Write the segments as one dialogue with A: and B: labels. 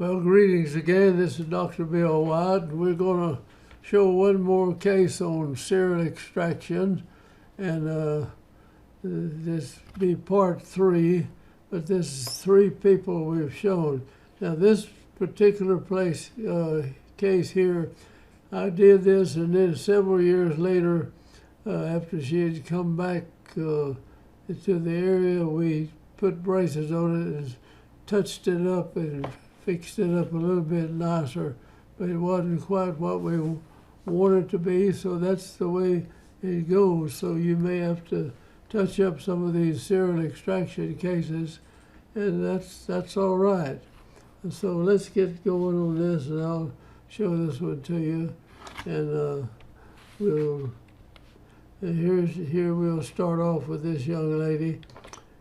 A: Well, greetings again. This is Dr. Bill Wyatt. We're going to show one more case on serial extraction, and this be part 3, but this is 3 people we've shown. Now, this particular case here, I did this, and then several years later, after she had come back to the area, we put braces on it and touched it up and fixed it up a little bit nicer, but it wasn't quite what we wanted it to be, so that's the way it goes. So you may have to touch up some of these serial extraction cases, and that's all right. And so let's get going on this, and I'll show this one to you, and here we'll start off with this young lady,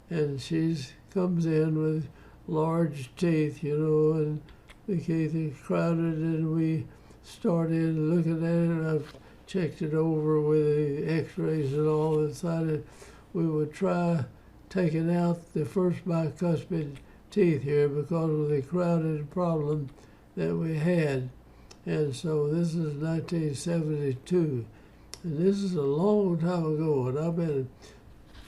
A: and she's comes in with large teeth, and the teeth are crowded, and we started looking at it, and I've checked it over with the x-rays and all, and decided we would try taking out the first bicuspid teeth here because of the crowded problem that we had. And so this is 1972, and this is a long time ago, and I've been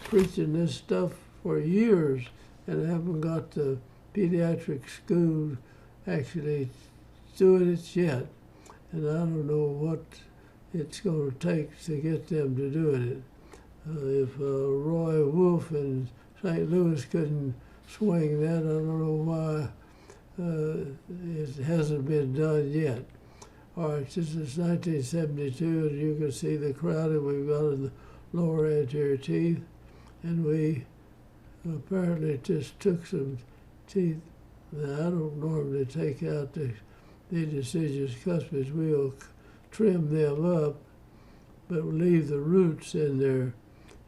A: preaching this stuff for years and haven't got the pediatric school actually doing it yet, and I don't know what it's going to take to get them to do it. If Roy Wolf in St. Louis couldn't swing that, I don't know why it hasn't been done yet. All right, this is 1972, and you can see the crowding we've got in the lower anterior teeth, and we apparently just took some teeth. Now, I don't normally take out the deciduous cuspids. We'll trim them up, but leave the roots in there.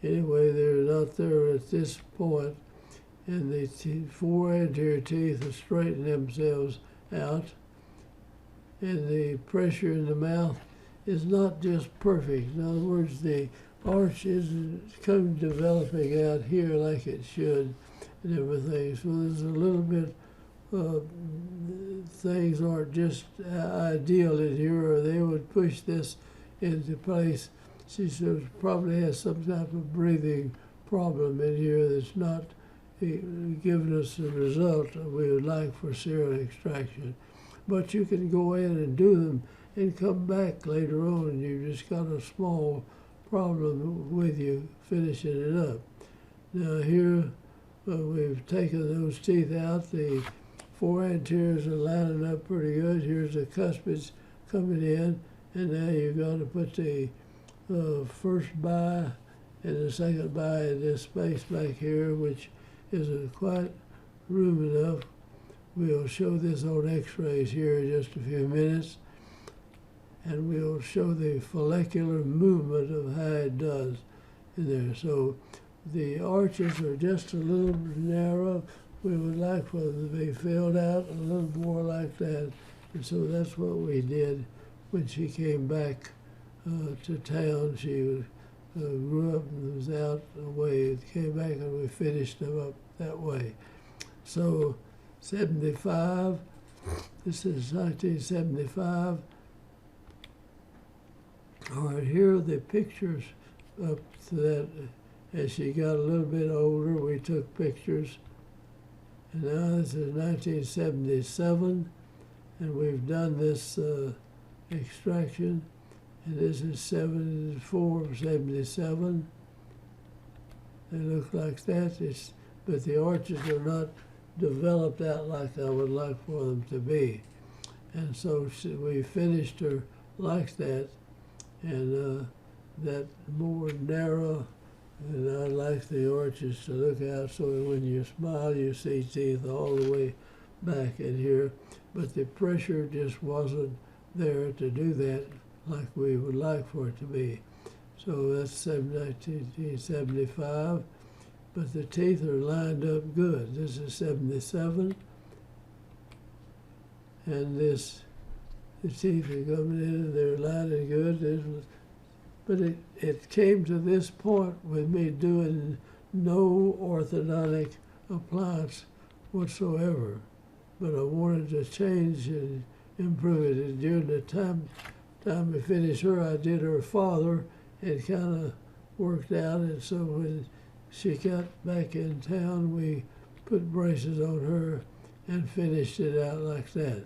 A: Anyway, they're not there at this point, and the 4 anterior teeth have straightened themselves out, and the pressure in the mouth is not just perfect. In other words, the arch isn't come developing out here like it should and everything. So there's a little bit things aren't just ideal in here, or they would push this into place. She probably has some type of breathing problem in here that's not giving us the result that we would like for serial extraction. But you can go in and do them and come back later on, and you've just got a small problem with you finishing it up. Now here we've taken those teeth out. The 4 anteriors are lining up pretty good. Here's the cuspids coming in, and now you've got to put the first bi and the second bi in this space back here, which isn't quite room enough. We'll show this on x-rays here in just a few minutes, and we'll show the follicular movement of how it does in there. So the arches are just a little narrow. We would like for them to be filled out a little more like that. And so that's what we did when she came back to town. She grew up and was out away. Came back and we finished them up that way. So 75, this is 1975. All right, here are the pictures up to that. As she got a little bit older, we took pictures. And now this is 1977, and we've done this extraction, and this is 74, 77. They look like that, but the arches are not developed out like I would like for them to be. And so we finished her like that, and that more narrow, and I like the arches to look out so that when you smile you see teeth all the way back in here, but the pressure just wasn't there to do that like we would like for it to be. So that's 1975, but the teeth are lined up good. This is 77, and the teeth are coming in and they're lining good. But it came to this point with me doing no orthodontic appliance whatsoever. but I wanted to change and improve it. And during the time we finished her, I did her father, and kind of worked out. And so when she got back in town, we put braces on her and finished it out like that.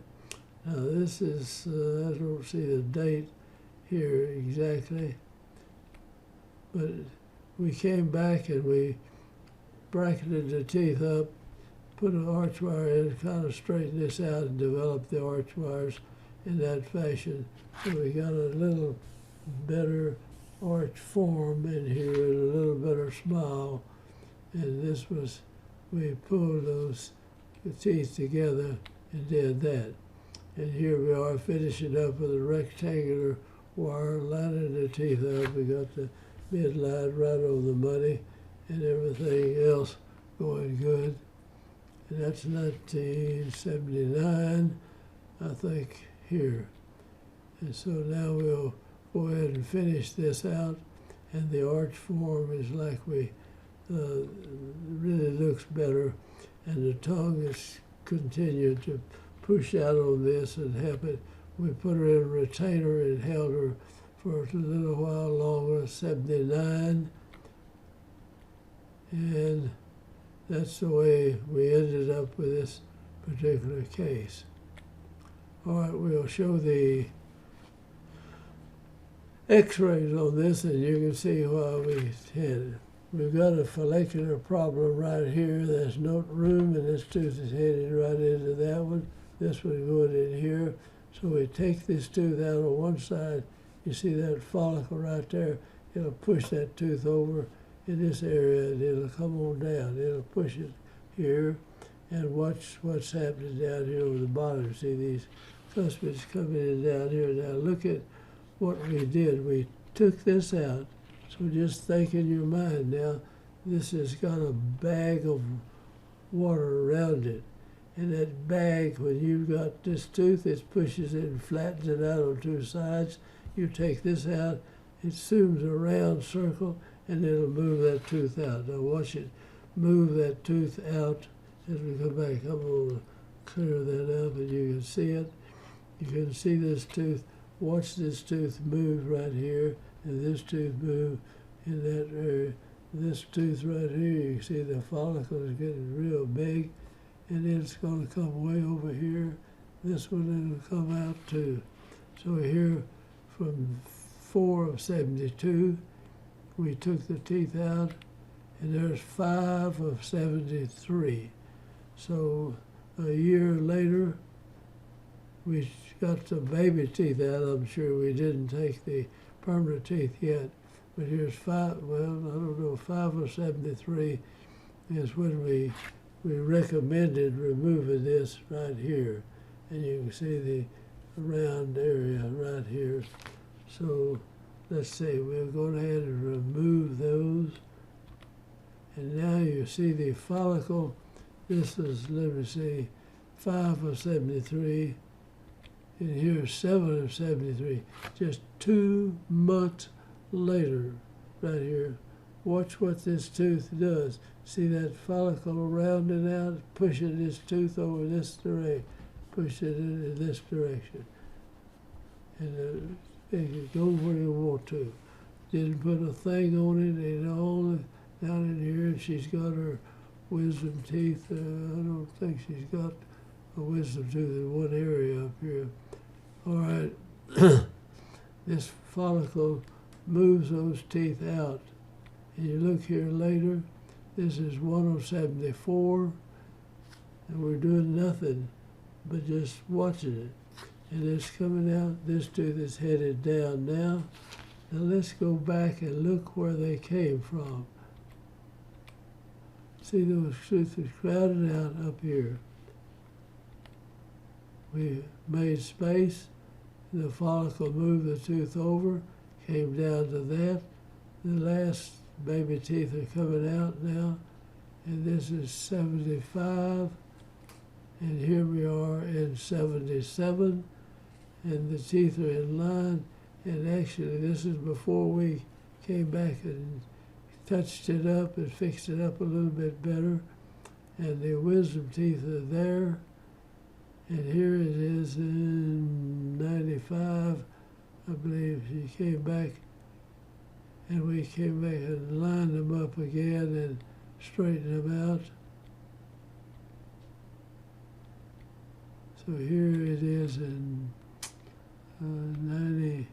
A: Now this is, I don't see the date here exactly, but we came back and we bracketed the teeth up, put an arch wire in, kind of straightened this out and developed the arch wires in that fashion. So we got a little better arch form in here and a little better smile. And this was, we pulled those teeth together and did that. And here we are finishing up with a rectangular wire, lining the teeth up. We got the midline right over the money and everything else going good. And that's 1979, I think, here. And so now we'll go ahead and finish this out, and the arch form is like we, really looks better, and the tongue is continued to push out on this and help it. We put her in a retainer and held her for a little while longer, 79, and that's the way we ended up with this particular case. All right, we'll show the x-rays on this, and you can see why we had it. We've got a follicular problem right here. There's no room, and this tooth is headed right into that one. This one going in here. So we take this tooth out on one side. You see that follicle right there? It'll push that tooth over in this area, and it'll come on down. It'll push it here, and watch what's happening down here over the bottom. See these cuspids coming in down here. Now look at what we did. We took this out. So just think in your mind now, this has got a bag of water around it. And that bag, when you've got this tooth, it pushes it and flattens it out on two sides. You take this out, it assumes a round circle, and it'll move that tooth out. Now watch it move that tooth out as we come back. I'm going to clear that up, and you can see it. You can see this tooth. Watch this tooth move right here, and this tooth move in that area. This tooth right here, you can see the follicle is getting real big, and it's going to come way over here. This one will come out too. So here from 4 of 72, we took the teeth out, and there's 5 of 73. So a year later, we got the baby teeth out. I'm sure we didn't take the permanent teeth yet, but here's 5, well, I don't know, 5 of 73 is when we recommended removing this right here. And you can see the round area right here. So let's see, we're going ahead and remove those. And now you see the follicle. This is, let me see, 5 of 73. And here's 7 of 73. Just 2 months later, right here. Watch what this tooth does. See that follicle rounding out, pushing this tooth over this direction, push it in this direction. And it can go where you want to. Didn't put a thing on it, and all down in here, she's got her wisdom teeth. I don't think she's got a wisdom tooth in one area up here. All right, this follicle moves those teeth out. And you look here later, this is 1 of 74, and we're doing nothing but just watching it. And it's coming out, this tooth is headed down now. Now let's go back and look where they came from. See those teeth are crowded out up here. We made space, the follicle moved the tooth over, came down to that. The last baby teeth are coming out now, and this is 75, and here we are in 77, and the teeth are in line. And actually this is before we came back and touched it up and fixed it up a little bit better, and the wisdom teeth are there, And here it is in 95, I believe. She came back, and we came back and lined them up again and straightened them out. So here it is in 90,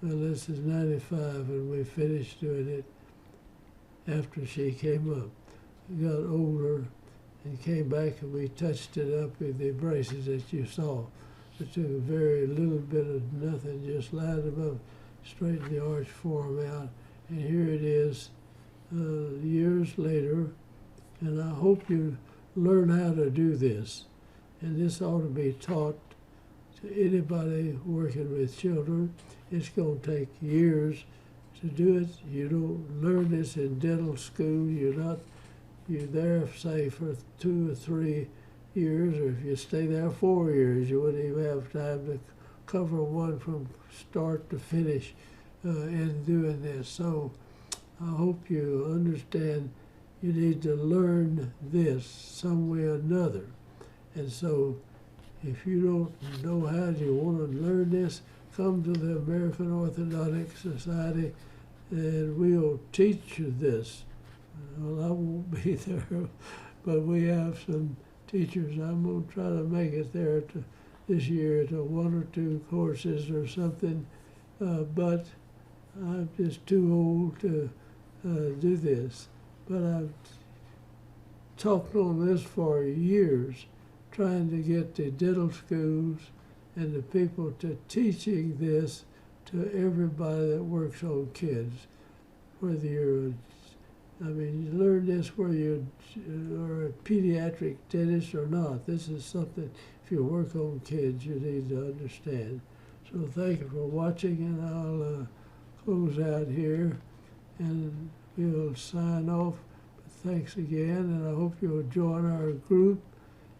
A: well, this is 95, and we finished doing it after she came up. We got older and came back, and we touched it up with the braces that you saw. It took a very little bit of nothing, just lined them up, straightened the arch form out, and here it is years later, and I hope you learn how to do this. And this ought to be taught to anybody working with children. It's going to take years to do it. You don't learn this in dental school. You're there, say, for 2 or 3 years, or if you stay there 4 years, you wouldn't even have time to cover one from start to finish in doing this. So I hope you understand you need to learn this some way or another. And so if you don't know how you want to learn this, come to the American Orthodontic Society and we'll teach you this. Well, I won't be there, but we have some teachers. I'm going to try to make it there this year to 1 or 2 courses or something, but I'm just too old to do this. But I've talked on this for years, trying to get the dental schools and the people to teaching this to everybody that works on kids. Whether you learn this whether you are a pediatric dentist or not. This is something, if you work on kids, you need to understand. So thank you for watching, and I'll close out here, and we'll sign off. But thanks again, and I hope you'll join our group.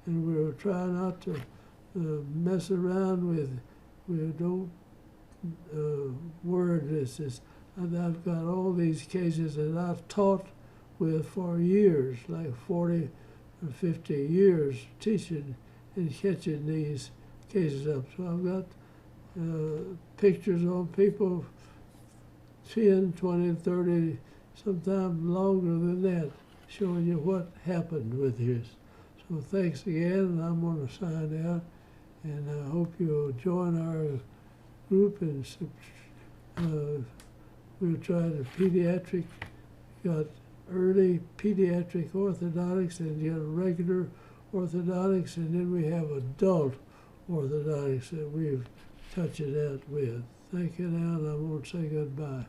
A: And we'll try not to mess around with, we don't word this. I've got all these cases that I've taught with for years, like 40 or 50 years, teaching and catching these cases up. So I've got pictures on people 10, 20, 30, sometimes longer than that, showing you what happened with this. So thanks again, and I'm going to sign out, and I hope you'll join our group, and we'll try the pediatric, got early pediatric orthodontics, and got regular orthodontics, and then we have adult orthodontics that we've touched it out with. Thank you now, and I'm going to say goodbye.